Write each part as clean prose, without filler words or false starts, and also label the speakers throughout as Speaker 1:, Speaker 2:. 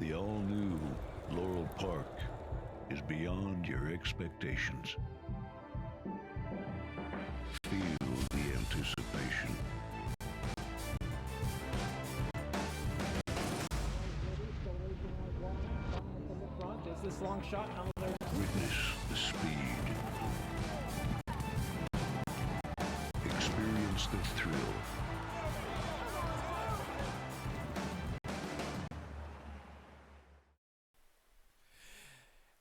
Speaker 1: The all-new Laurel Park is beyond your expectations. Feel the anticipation.
Speaker 2: Is this long shot?
Speaker 1: Witness the speed. Experience the thrill.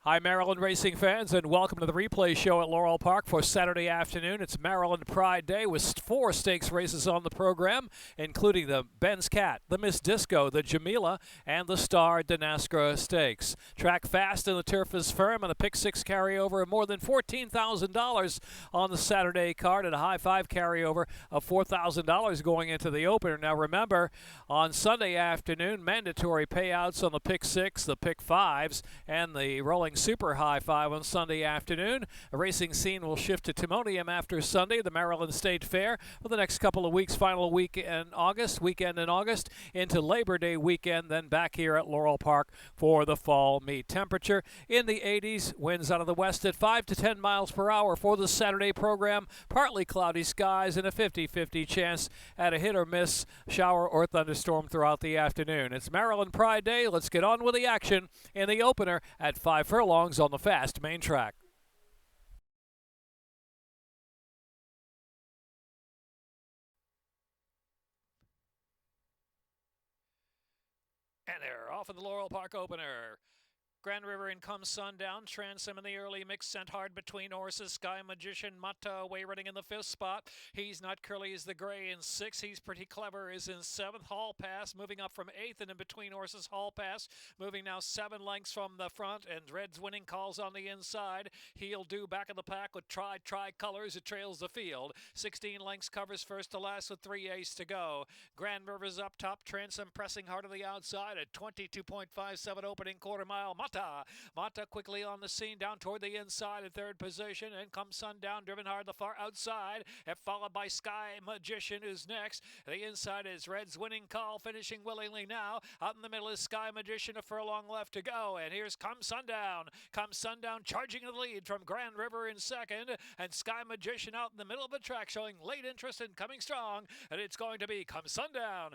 Speaker 2: Hi, Maryland racing fans, and welcome to the replay show at Laurel Park for Saturday afternoon. It's Maryland Pride Day with 4 stakes races on the program, including the Ben's Cat, the Miss Disco, the Jamila, and the Star Dinastra Stakes. Track fast and the turf is firm, and a pick 6 carryover of more than $14,000 on the Saturday card, and a high 5 carryover of $4,000 going into the opener. Now remember, on Sunday afternoon, mandatory payouts on the pick 6, the pick 5s, and the rolling super high 5 on Sunday afternoon. A racing scene will shift to Timonium after Sunday, the Maryland State Fair, for the next couple of weeks, final weekend in August, into Labor Day weekend, then back here at Laurel Park for the fall meet. Temperature in the 80s, winds out of the west at 5 to 10 miles per hour for the Saturday program. Partly cloudy skies and a 50-50 chance at a hit or miss shower or thunderstorm throughout the afternoon. It's Maryland Pride Day. Let's get on with the action in the opener at 5 furlongs on the fast main track. And they're off in the Laurel Park opener. Grand River in comes Sundown. Transom in the early mix, sent hard between horses. Sky Magician, Mata away running in the 5th spot. He's Not Curly is the gray in 6. He's Pretty Clever is in 7th. Hall Pass moving up from 8th, and in between horses, Hall Pass moving now 7 lengths from the front, and Red's winning calls on the inside. He'll do back of the pack with Tri Colors. It trails the field. 16 lengths covers first to last with 3 ace to go. Grand River's up top. Transom pressing hard on the outside at 22.57 opening quarter mile. Mata quickly on the scene down toward the inside in 3rd position, and comes Sundown driven hard the far outside, and followed by Sky Magician who's next. The inside is Red's winning call, finishing willingly now. Out in the middle is Sky Magician, a furlong left to go, and here's Come Sundown. Come Sundown charging the lead from Grand River in 2nd, and Sky Magician out in the middle of the track showing late interest and coming strong, and it's going to be Come Sundown,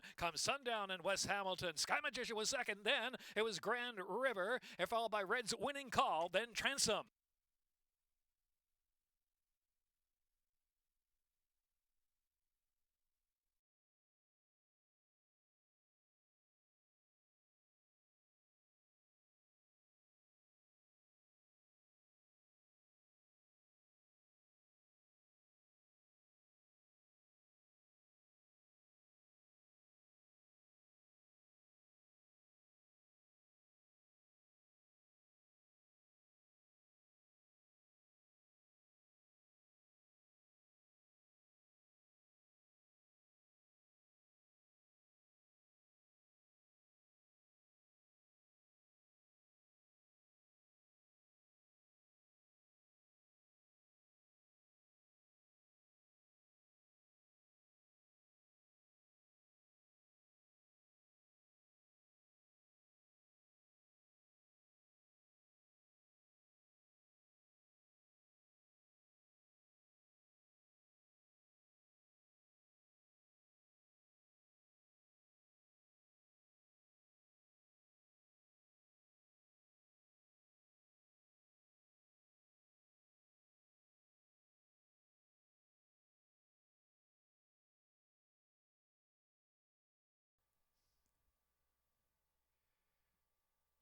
Speaker 2: and Wes Hamilton. Sky Magician was 2nd, then it was Grand River, followed by Red's winning call, then Transom.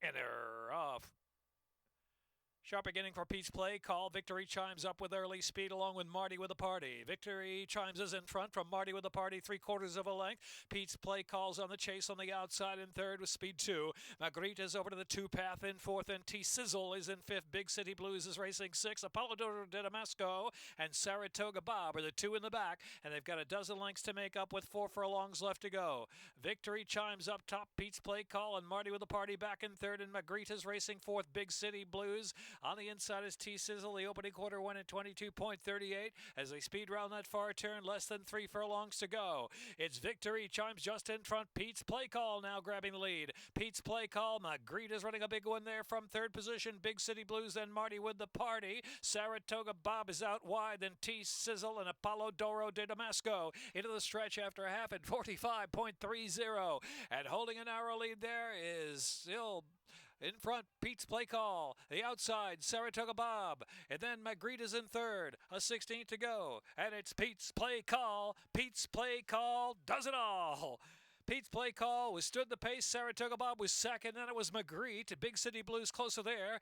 Speaker 2: And they're off. Sharp beginning for Pete's play call. Victory chimes up with early speed along with Marty with the party. Victory chimes is in front from Marty with the party, 3/4 of a length. Pete's play calls on the chase on the outside in 3rd with speed 2. Magritte is over to the 2 path in 4th, and T-Sizzle is in 5th. Big City Blues is racing 6. Apollo de Damasco and Saratoga Bob are the 2 in the back, and they've got a dozen lengths to make up with 4 furlongs left to go. Victory chimes up top. Pete's play call and Marty with the party back in 3rd, and Magritte is racing 4th. Big City Blues On the inside is T-Sizzle. The opening quarter went at 22.38 as they speed round that far turn. Less than 3 furlongs to go. It's Victory chimes just in front. Pete's Play Call now grabbing the lead. Pete's Play Call. Magritte is running a big one there from third position. Big City Blues, then Marty with the party. Saratoga Bob is out wide. Then T-Sizzle and Apollo Doro de Damasco into the stretch after a half at 45.30. And holding a narrow lead there is still in front, Pete's Play Call. The outside, Saratoga Bob. And then Magritte is in third. A 16th to go. And it's Pete's Play Call. Pete's Play Call does it all. Pete's Play Call withstood the pace. Saratoga Bob was second. Then it was Magritte. Big City Blues closer there.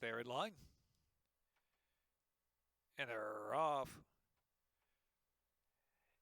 Speaker 2: They're in line. And they're off.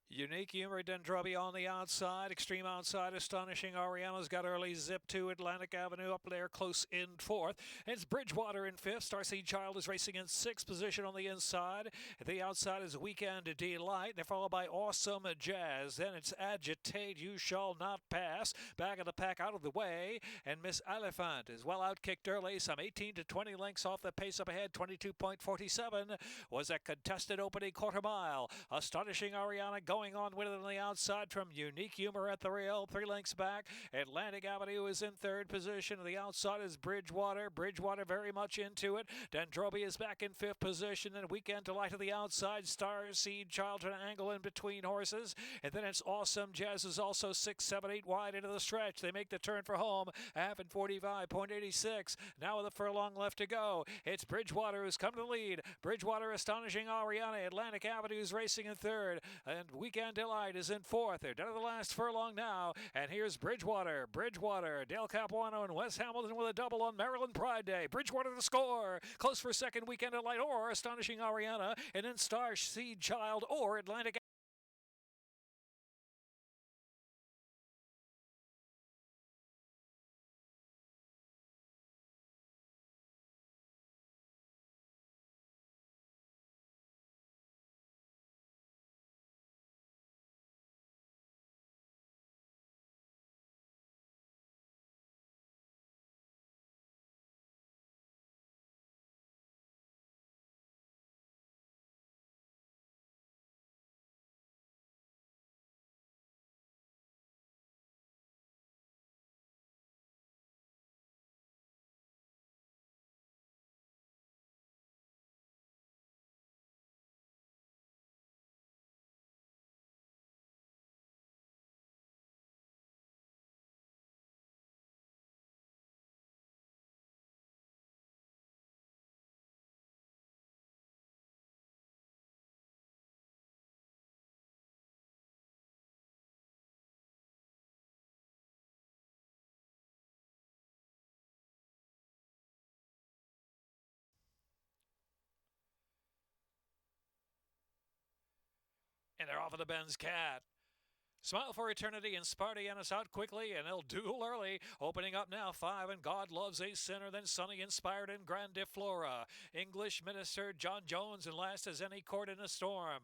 Speaker 2: Unique Humor, Dendrobi on the outside. Extreme outside, Astonishing Arianna's got early zip to Atlantic Avenue up there close in fourth. It's Bridgewater in fifth. Starseed Child is racing in sixth position on the inside. The outside is Weekend Delight. They're followed by Awesome Jazz. Then it's Agitate, You Shall Not Pass. Back of the pack out of the way. And Miss Elephant is well outkicked early. Some 18 to 20 lengths off the pace up ahead. 22.47 was a contested opening quarter mile. Astonishing Arianna going on with it on the outside from Unique Humor at the rail. 3 lengths back. Atlantic Avenue is in third position. The outside is Bridgewater. Bridgewater very much into it. Dendrobi is back in fifth position. And Weekend Delight to the outside. Starseed Child to an angle in between horses. And then it's Awesome Jazz is also 6, 7, 8 wide into the stretch. They make the turn for home. Half in 45.86. Now with a furlong left to go. It's Bridgewater who's come to the lead. Bridgewater Astonishing Arianna. Atlantic Avenue is racing in third. And Weekend Delight is in fourth. They're down to the last furlong now. And here's Bridgewater. Bridgewater, Dale Capuano and Wes Hamilton with a double on Maryland Pride Day. Bridgewater to score. Close for second, Weekend Delight or Astonishing Arianna. And then Starseed Child or Atlantic. And they're off of the Ben's Cat. Smile for Eternity and Spartianus out quickly, and they'll duel early. Opening up now, 5, and God Loves a Sinner, then Sunny Inspired and Grande Flora. English Minister John Jones, and last as Any Chord in a Storm.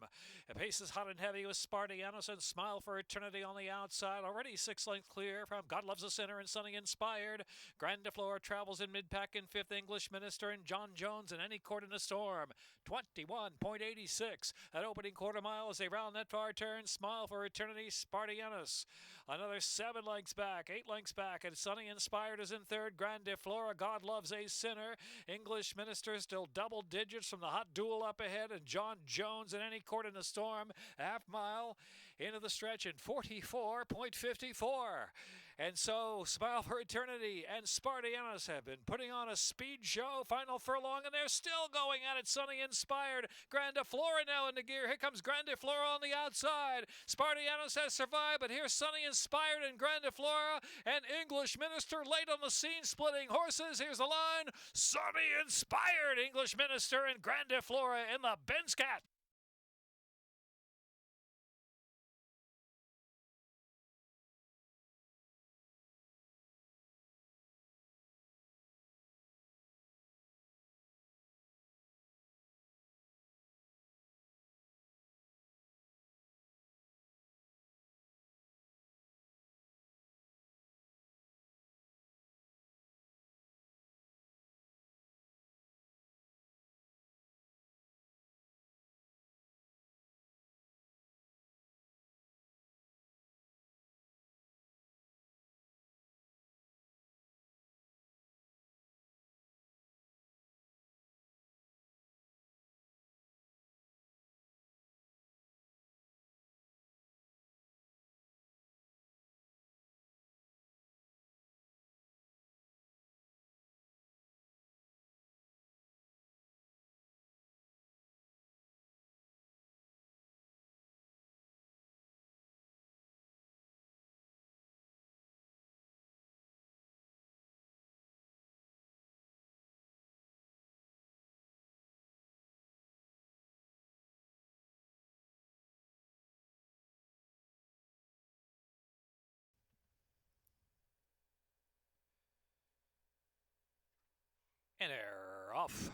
Speaker 2: The pace is hot and heavy with Spartianus and Smile for Eternity on the outside. Already 6 lengths clear from God Loves a Sinner and Sunny Inspired. Grande Flora travels in mid-pack in 5th. English Minister and John Jones and Any Chord in a Storm. 21.86. That opening quarter mile as they round that far turn. Smile for Eternity Spartianus another 7 lengths back, 8 lengths back, and Sunny Inspired is in third. Grande Flora, God Loves a Sinner. English Minister still double digits from the hot duel up ahead, and John Jones in Any Court in a Storm, half mile into the stretch in 44.54. And so Smile for Eternity and Spartianus have been putting on a speed show. Final furlong, and they're still going at it. Sunny Inspired. Grande Flora now into gear. Here comes Grande Flora on the outside. Spartianus has survived, but here's Sunny Inspired and Grande Flora and English Minister late on the scene, splitting horses. Here's the line. Sunny Inspired, English Minister, and Grande Flora in the Benz Cat. And they're off.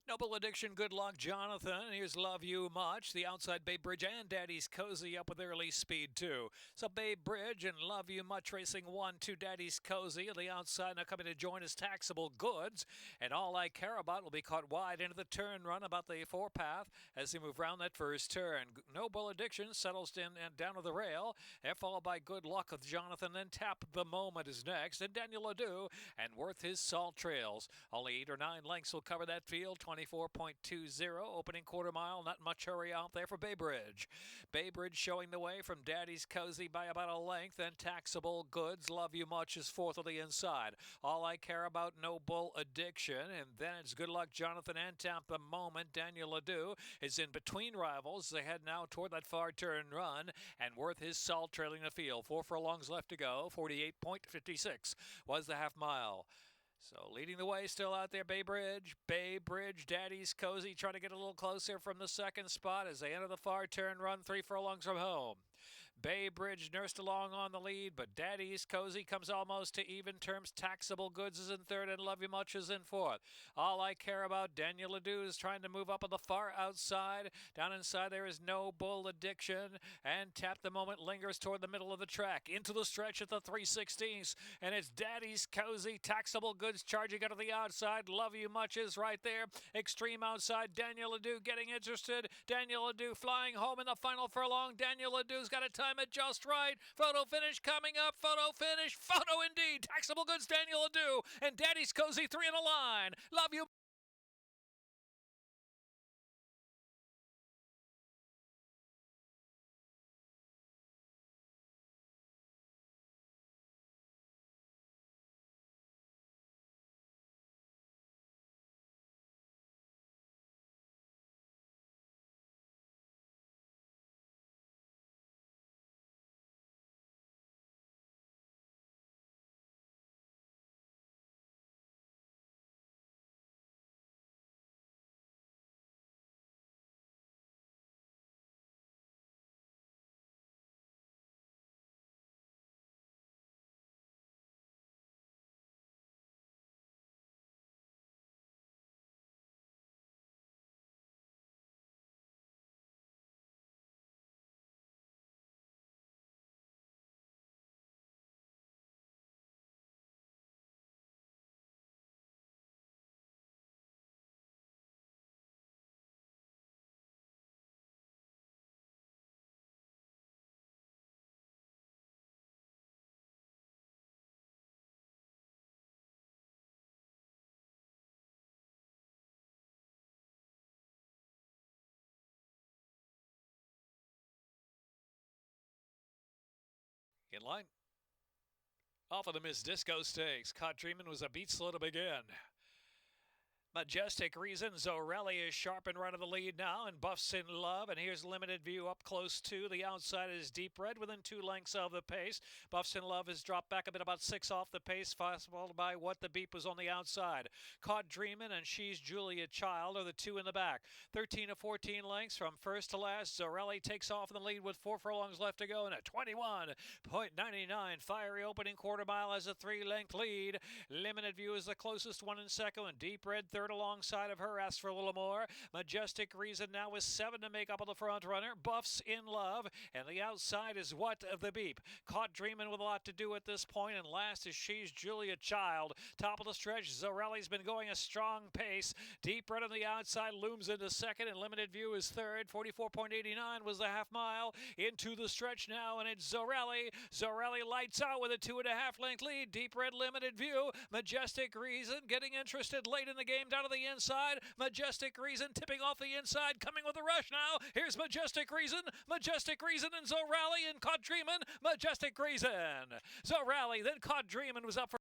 Speaker 2: Noble Addiction, Good Luck, Jonathan. Here's Love You Much. The outside Bay Bridge and Daddy's Cozy up with early speed, too. So Bay Bridge and Love You Much racing 1-2. Daddy's Cozy. On the outside now coming to join us, Taxable Goods. And All I Care About will be caught wide into the turn run about the four-path as they move round that first turn. Noble Addiction settles in and down to the rail. They're followed by Good Luck with Jonathan. Then Tap the Moment is next. And Daniel Ledoux and Worth His Salt Trails. Only 8 or 9 lengths will cover that field. 24.20 opening quarter mile. Not much hurry out there for Bay Bridge. Bay Bridge showing the way from Daddy's Cozy by about a length. Then Taxable Goods, Love You Much is fourth on the inside. All I Care About, Noble Addiction. And then it's Good Luck Jonathan and Tap the Moment. Daniel Ledoux is in between rivals. They head now toward that far turn run. And Worth His Salt trailing the field. 4 furlongs left to go. 48.56 was the half mile. So leading the way still out there, Bay Bridge, Daddy's Cozy trying to get a little closer from the second spot as they enter the far turn run, 3 furlongs from home. Bay Bridge nursed along on the lead, but Daddy's Cozy comes almost to even terms. Taxable Goods is in third, and Love You Much is in fourth. All I Care About, Daniel Ledoux is trying to move up on the far outside. Down inside there is Noble Addiction, and Tap the Moment lingers toward the middle of the track. Into the stretch at the 3/16, and it's Daddy's Cozy, Taxable Goods charging out of the outside. Love You Much is right there. Extreme outside, Daniel Ledoux getting interested. Daniel Ledoux flying home in the final furlong. Daniel Ledoux's got to time it just right. Photo finish coming up. Photo finish. Photo indeed. Taxable Goods, Daniel Ledoux, and Daddy's Cozy 3 in a line. Love You. In line. Off of the Miss Disco Stakes. Caught Dreamin was a beat slow to begin. Majestic Reason, Zorelli is sharp and right of the lead now, and Buffs in Love. And here's Limited View up close to. The outside is Deep Red within 2 lengths of the pace. Buffs in Love has dropped back a bit, about 6 off the pace, followed by What the Beep was on the outside. Caught Dreamin' and She's Julia Child are the 2 in the back. 13 to 14 lengths from first to last. Zorelli takes off in the lead with 4 furlongs left to go, and a 21.99 fiery opening quarter mile has a 3-length lead. Limited View is the closest one in second, and Deep Red third alongside of her. Asks for a little more. Majestic Reason now with 7 to make up on the front runner. Buffs in Love, and the outside is What the Beep. Caught Dreamin' with a lot to do at this point, and last is She's Julia Child. Top of the stretch, Zorelli's been going a strong pace. Deep Red on the outside looms into second, and Limited View is third. 44.89 was the half mile. Into the stretch now, and it's Zorelli. Zorelli lights out with a 2.5 length lead. Deep Red, Limited View. Majestic Reason getting interested late in the game down to the inside. Majestic Reason tipping off the inside, coming with a rush now. Here's Majestic Reason and Zorelli, and Caught Dreamin'. Majestic Reason. Zorelli, then Caught Dreamin' was up for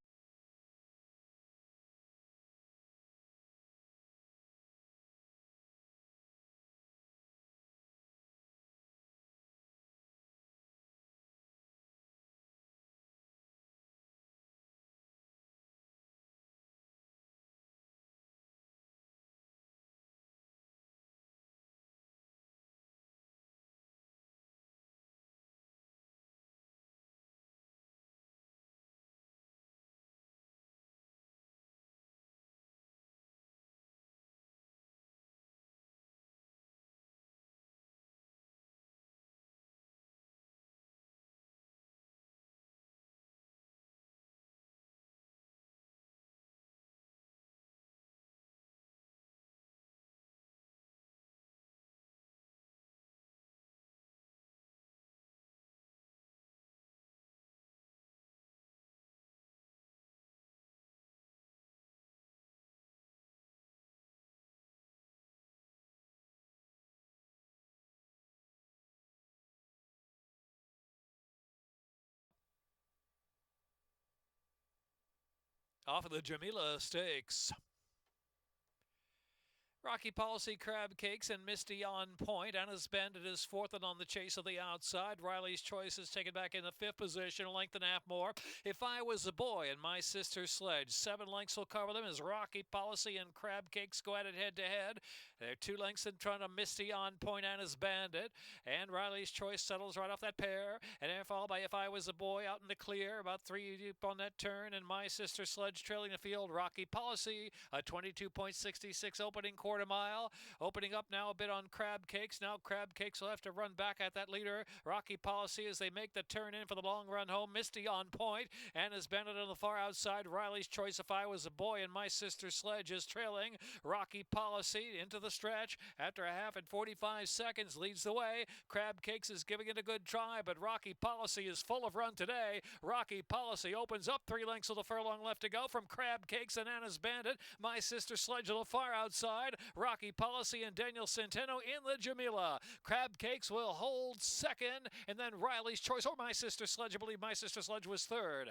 Speaker 2: off of the Jamila Stakes. Rocky Policy, Crab Cakes, and Misty on point. Anna's Bandit is fourth and on the chase of the outside. Riley's Choice is taken back in the 5th position, a length and a half more. If I Was a Boy and My Sister's Sledge, 7 lengths will cover them as Rocky Policy and Crab Cakes go at it head-to-head. They're 2 lengths in front of Misty on point, Anna's Bandit. And Riley's Choice settles right off that pair. And then followed by If I Was a Boy out in the clear, about 3 deep on that turn. And My Sister's Sledge trailing the field. Rocky Policy, a 22.66 opening quarter mile. Opening up now a bit on Crab Cakes. Now Crab Cakes will have to run back at that leader. Rocky Policy as they make the turn in for the long run home. Misty on point. Anna's Bandit on the far outside. Riley's Choice, If I Was a Boy, and My Sister's Sledge is trailing. Rocky Policy into the stretch. After a half and 45 seconds leads the way. Crab Cakes is giving it a good try, but Rocky Policy is full of run today. Rocky Policy opens up 3 lengths of the furlong left to go from Crab Cakes and Anna's Bandit. My Sister Sledge on the far outside. Rocky Policy and Daniel Centeno in the Jamila. Crab Cakes will hold second, and then Riley's Choice or My Sister Sledge. I believe My Sister Sledge was third.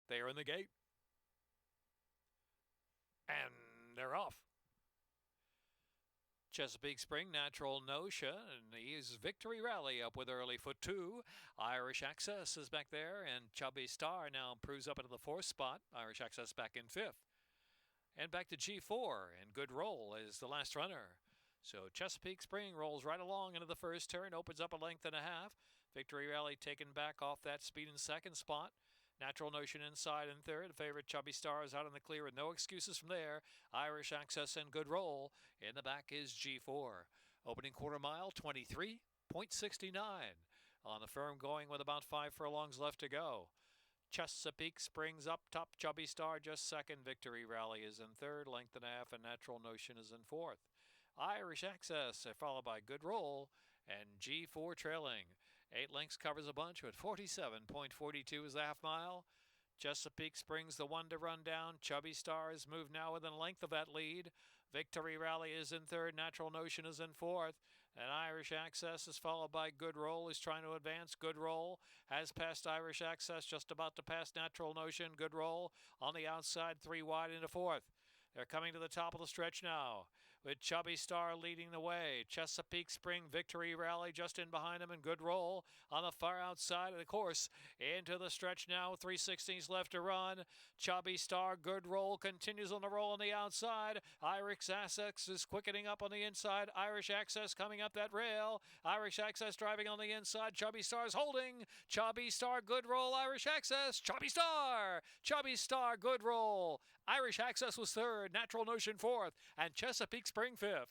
Speaker 2: They are in the gate. And they're off. Chesapeake Spring, Natural Notion, and he's Victory Rally up with early foot 2. Irish Access is back there, and Chubby Star now improves up into the 4th spot. Irish Access back in 5th. And back to G4, and Good Roll is the last runner. So Chesapeake Spring rolls right along into the first turn, opens up a length and a half. Victory Rally taken back off that speed in 2nd spot. Natural Notion inside in 3rd. Favorite Chubby Star is out in the clear with no excuses from there. Irish Access and Good Roll. In the back is G4. Opening quarter mile, 23.69. On the firm going with about 5 furlongs left to go. Chesapeake Springs up top. Chubby Star just 2nd. Victory Rally is in 3rd. Length and a half, and Natural Notion is in 4th. Irish Access followed by Good Roll and G4 trailing. 8 lengths covers a bunch with 47.42 is the half mile. Chesapeake Springs the one to run down. Chubby Stars move now within a length of that lead. Victory Rally is in 3rd. Natural Notion is in 4th. And Irish Access is followed by Good Roll, is trying to advance. Good Roll has passed Irish Access, just about to pass Natural Notion. Good Roll on the outside, 3 wide into 4th. They're coming to the top of the stretch now, with Chubby Star leading the way. Chesapeake Spring Victory Rally just in behind him, and Good Roll on the far outside of the course. Into the stretch now, 3/16 left to run. Chubby Star, Good Roll continues on the roll on the outside. Irish Access is quickening up on the inside. Irish Access coming up that rail. Irish Access driving on the inside. Chubby Star's holding. Chubby Star, Good Roll, Irish Access. Chubby Star! Chubby Star, Good Roll. Irish Access was 3rd. Natural Notion 4th. And Chesapeake Spring 5th.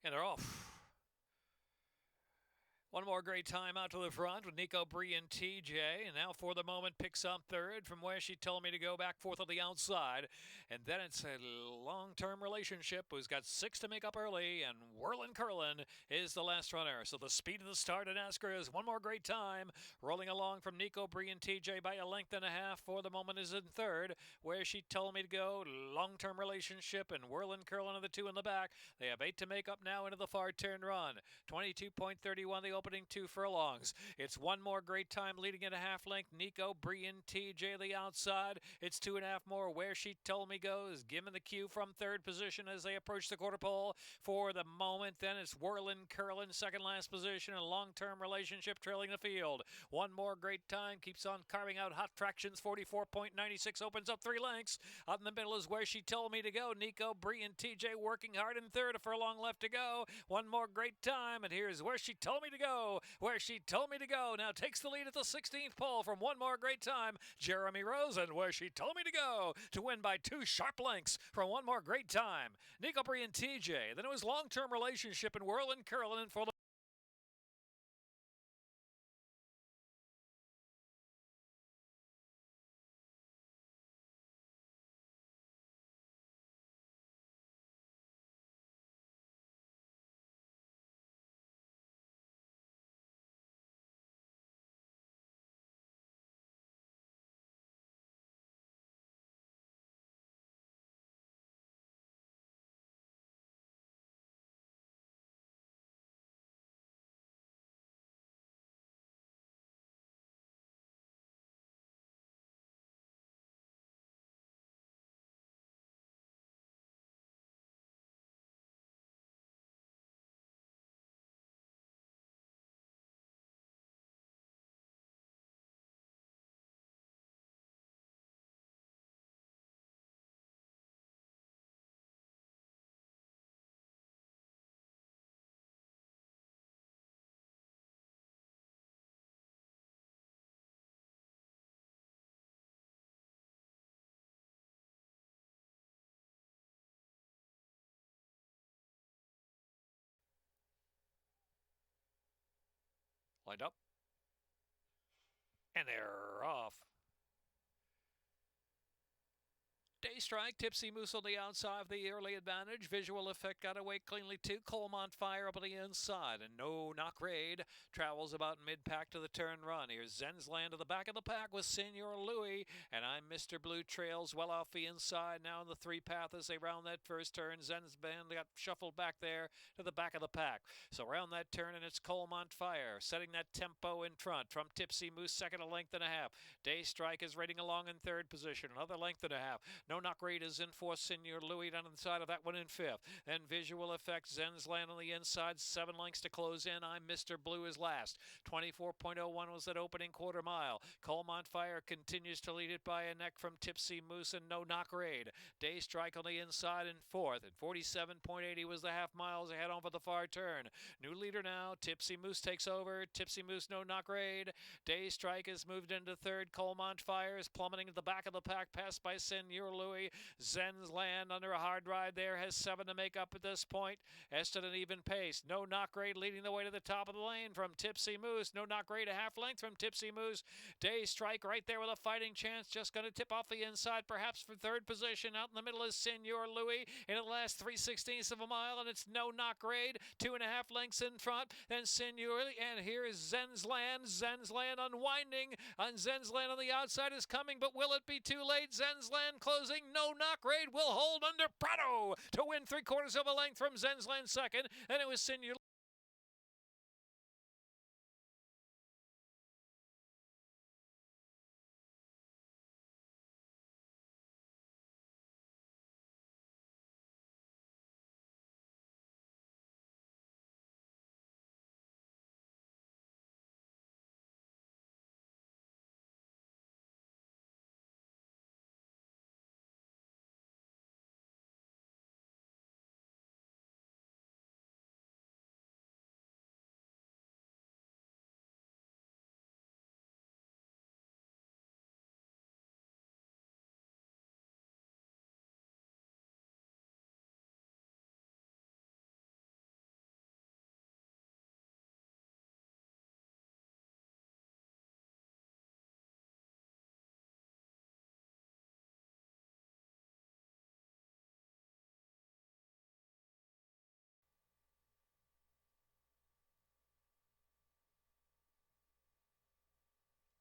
Speaker 2: And they're off. One more great time out to the front with Nico Bree and TJ. And now for the moment picks up 3rd from where she told me to go back 4th on the outside. And then it's a long-term relationship who's got 6 to make up early. And Whirlin' Curlin is the last runner. So the speed of the start in Asker is one more great time. Rolling along from Nico Bree and TJ by a length and a half. For the moment is in 3rd. Where she told me to go. Long-term relationship and Whirlin' Curlin are the 2 in the back. They have 8 to make up now into the far turn run. 22.31 the opening 2 furlongs. It's one more great time leading at a half length. Nico Bree and TJ the outside. It's 2.5 more. Where she told me goes. Given the cue from 3rd position as they approach the quarter pole. For the moment, then it's Whirlin' Curlin, 2nd last position, and long-term relationship trailing the field. One more great time. Keeps on carving out hot fractions. 44.96 opens up 3 lengths. Out in the middle is Where She Told Me to Go. Nico Bree and TJ working hard in 3rd. A furlong left to go. One more great time, and here's Where She Told Me to Go. Where She Told Me to Go now takes the lead at the 16th pole from One More Great Time. Jeremy Rosen, Where She Told Me to Go, to win by 2 sharp lengths from One More Great Time. Nico Bree and TJ. Then it was long-term relationship in Whirlin' Curlin for the Lined up. And they're off. Day Strike, Tipsy Moose on the outside of the early advantage. Visual Effect got away cleanly too. Colmont Fire up on the inside. And No Knock Raid travels about mid-pack to the turn run. Here's Zensland to the back of the pack with Senor Louis. And I'm Mr. Blue trails well off the inside now in the three path as they round that first turn. Zensland got shuffled back there to the back of the pack. So around that turn, and it's Colmont Fire setting that tempo in front from Tipsy Moose, second, a length and a half. Day Strike is rating along in third position, another length and a half. No Knock Raid is in fourth. Senor Louis down on the side of that one in fifth. Then Visual Effects, Zensland on the inside. 7 lengths to close in. I'm Mr. Blue is last. 24.01 was that opening quarter mile. Colmont Fire continues to lead it by a neck from Tipsy Moose and No Knock Raid. Day Strike on the inside in fourth. And 47.80 was the half miles ahead on for the far turn. New leader now. Tipsy Moose takes over. Tipsy Moose, No Knock Raid. Day Strike has moved into third. Colmont Fire is plummeting to the back of the pack, passed by Senor Louis. Zensland under a hard ride there has 7 to make up at this point. Ested an even pace. No Knock Raid leading the way to the top of the lane from Tipsy Moose. No Knock Raid a half length from Tipsy Moose. Day Strike right there with a fighting chance. Just going to tip off the inside perhaps for third position. Out in the middle is Senor Louis in the last 3/16 of a mile, and it's No Knock Raid 2.5 lengths in front. Then Senor, and here is Zensland. Zensland unwinding. And Zensland on the outside is coming, but will it be too late? Zensland closing. No Knock Raid will hold under Prado to win 3/4 of a length from Zensland second. And it was Senor.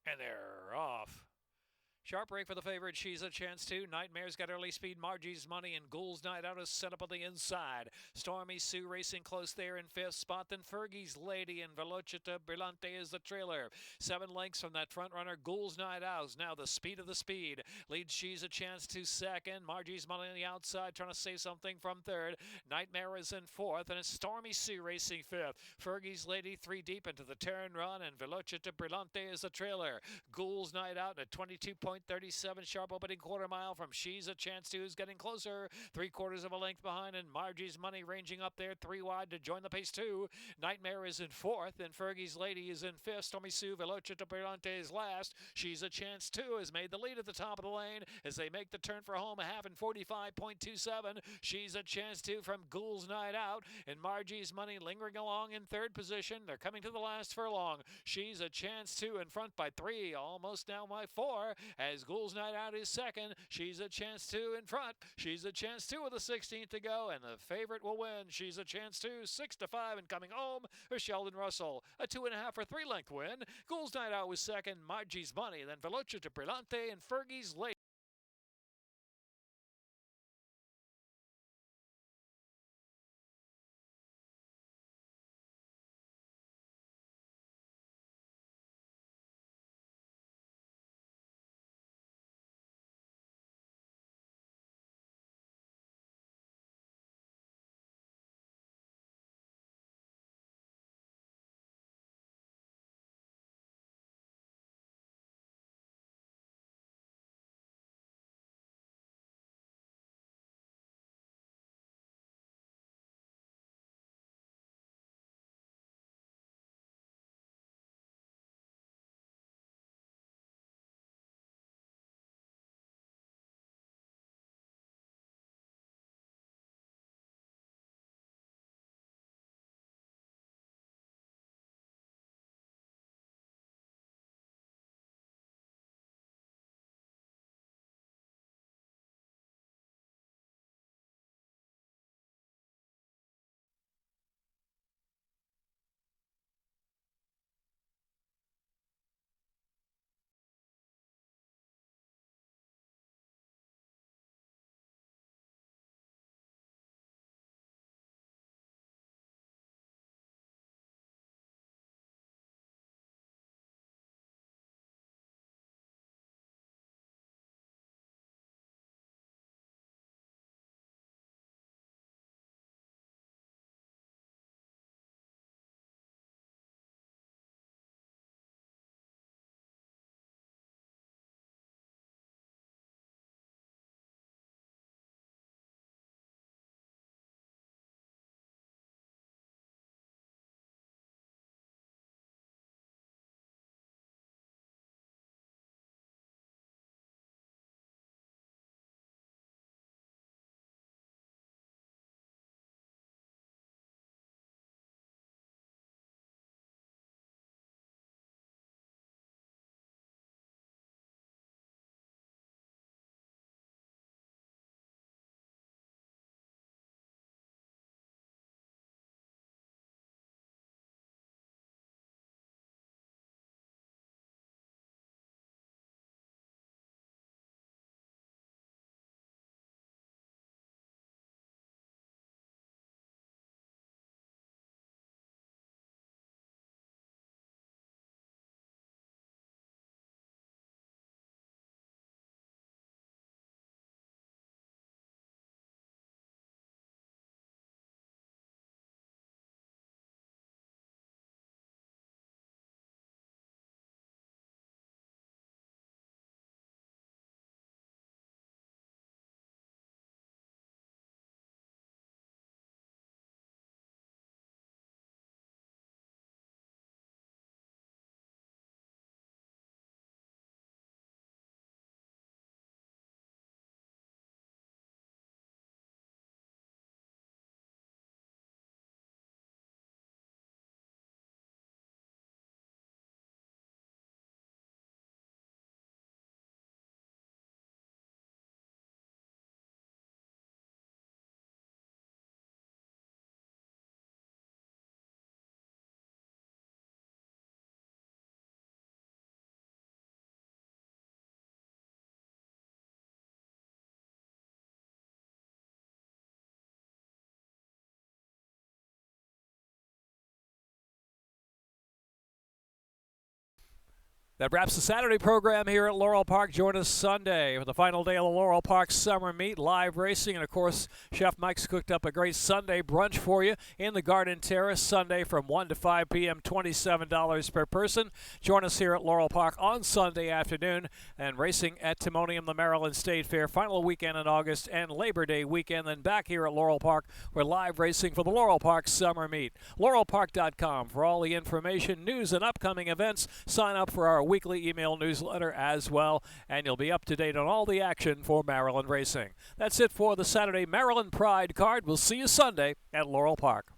Speaker 2: And they're off. Sharp break for the favorite. She's a chance to. Nightmare's got early speed. Margie's Money and Ghoul's Night Out is set up on the inside. Stormy Sue racing close there in fifth spot. Then Fergies Late and Velocita Brillante is the trailer. 7 lengths from that front runner. Ghoul's Night Out. Now the speed of the speed leads She's a Chance to second. Margie's Money on the outside trying to save something from third. Nightmare is in fourth. And it's Stormy Sue racing fifth. Fergies Lady 3 deep into the turn run. And Velocita Brillante is the trailer. Ghoul's Night Out at 22.37 sharp opening quarter mile from She's a Chance to, who's getting closer. 3/4 of a length behind, and Margie's Money ranging up there 3 wide to join the pace 2. Nightmare is in fourth, and Fergie's Lady is in fifth. Stormy Sue Velocita Brillante is last. She's a Chance 2 has made the lead at the top of the lane as they make the turn for home, a half in 45.27. She's a Chance 2 from Ghoul's Night Out, and Margie's Money lingering along in third position. They're coming to the last furlong. She's a Chance 2 in front by 3, almost now by 4, as Ghoul's Night Out is second. She's a Chance 2 in front. She's a Chance 2 with a 16th to go, and the favorite will win. She's a Chance 2, 6-5, and coming home for Sheldon Russell. A 2.5 or 3 length win. Ghoul's Night Out was second. Margie's Money, then Velocita Brillante and Fergie's Late. That wraps the Saturday program here at Laurel Park. Join us Sunday for the final day of the Laurel Park Summer Meet, live racing. And, of course, Chef Mike's cooked up a great Sunday brunch for you in the Garden Terrace Sunday from 1 to 5 p.m., $27 per person. Join us here at Laurel Park on Sunday afternoon and racing at Timonium, the Maryland State Fair. Final weekend in August and Labor Day weekend. Then back here at Laurel Park, we're live racing for the Laurel Park Summer Meet. LaurelPark.com for all the information, news, and upcoming events. Sign up for our weekly email newsletter as well, and you'll be up to date on all the action for Maryland racing. That's it for the Saturday Maryland Pride card. We'll see you Sunday at Laurel Park.